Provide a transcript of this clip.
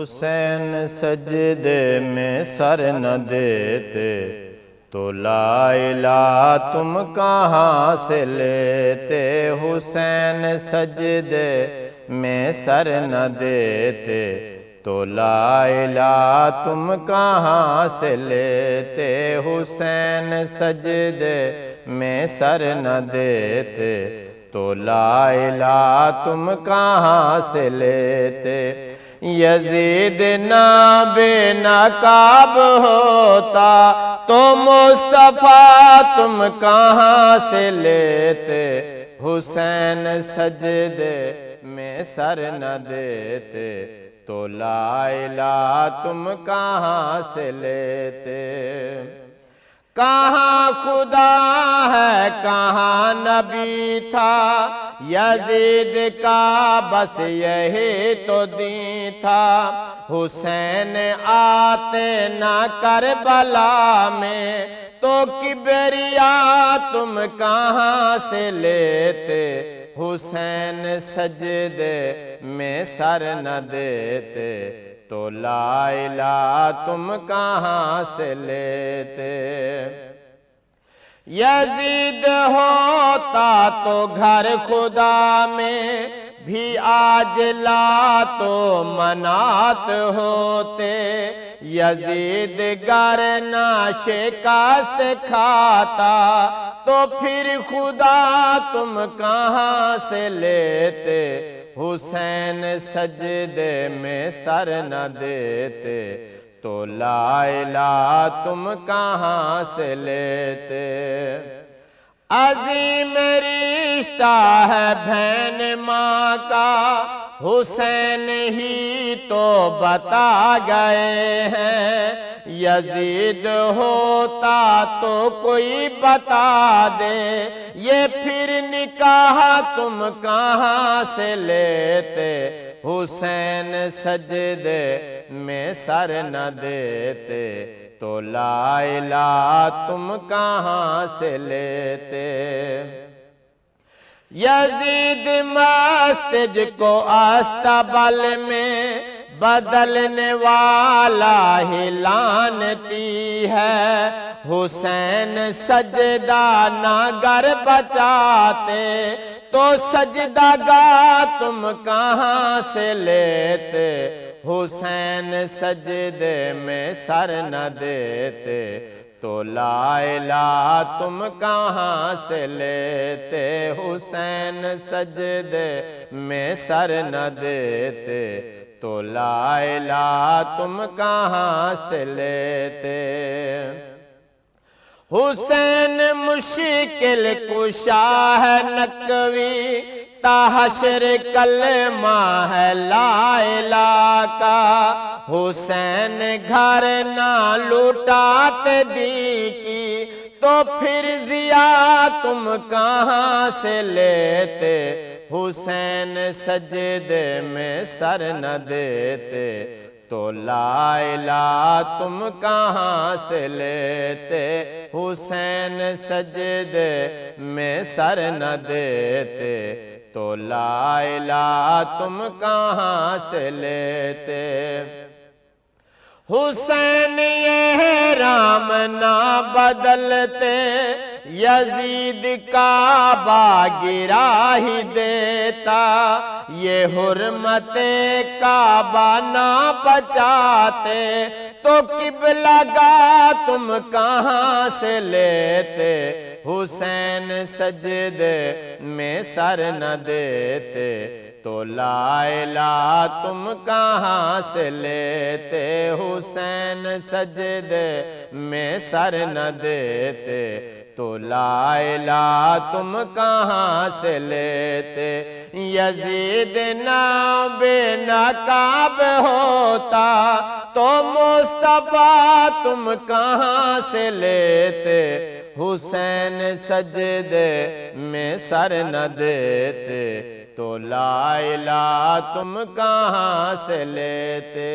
حسین سجدے میں سر نہ دیتے تو لا الہ تم کہاں سے لیتے۔ حسین سجدے میں سر نہ دیتے تو لا الہ تم کہاں سے لیتے۔ حسین سجدے میں سر نہ دیتے تو لا الہ تم کہاں سے لیتے۔ یزید نہ بے نقاب ہوتا تو مصطفیٰ تم کہاں سے لیتے۔ حسین سجدے میں سر نہ دیتے تو لا الہ تم کہاں سے لیتے۔ کہاں خدا ہے کہاں نبی تھا، یزید کا بس یہی تو دین تھا۔ حسین آتے نہ کربلا میں تو کبریا تم کہاں سے لیتے۔ حسین سجدے میں سر نہ دیتے تو لا الہ تم کہاں سے لیتے۔ یزید ہوتا تو گھر خدا میں بھی آج لات و منات ہوتے۔ یزید گر نہ شکست کھاتا تو پھر خدا تم کہاں سے لیتے۔ حسین سجدے میں سر نہ دیتے تو لا الہ تم کہاں سے لیتے۔ عظیم رشتہ ہے بہن ماں کا، حسین ہی تو بتا گئے ہیں۔ یزید ہوتا تو کوئی بتا دے، یہ پھر نکاح تم کہاں سے لیتے۔ حسین سجدے میں سر نہ دیتے تو لا الہ تم کہاں سے لیتے۔ یزید مسجد کو استبل میں بدلنے والا ہی لعنتی ہے۔ حسین سجدہ نہ گر بچاتے تو سجدہ گاہ تم کہاں سے لیتے۔ حسین سجدے میں سر نہ دیتے تو لا الہ تم کہاں سے لیتے۔ حسین سجدے میں سر نہ دیتے تو لا الہ تم کہاں سے لیتے۔ حسین مشکل کشا ہے نقوی، تا حشر کلمہ ہے لا الہ کا۔ حسین گھر نہ لوٹاتے دی کی تو پھر ضیا تم کہاں سے لیتے۔ حسین سجدے میں سر نہ دیتے تو لا الہ تم کہاں سے لیتے۔ حسین سجدے میں سر نہ دیتے تو لا الہ تم کہاں سے لیتے۔ حسین احرام نہ بدلتے، یزید کعبہ گرا ہی دیتا۔ یہ حرمت کعبہ نہ بچاتے تو قبلہ گاہ تم کہاں سے لیتے۔ حسین سجدے میں سر نہ دیتے تو لا الہ تم کہاں سے لیتے۔ حسین سجدے میں سر نہ دیتے تو لا الہ تم کہاں سے لیتے۔ یزید نہ بے نقاب ہوتا تو مصطفیٰ تم کہاں سے لیتے۔ حسین سجدے میں سر نہ دیتے تو لا الہ تم کہاں سے لیتے۔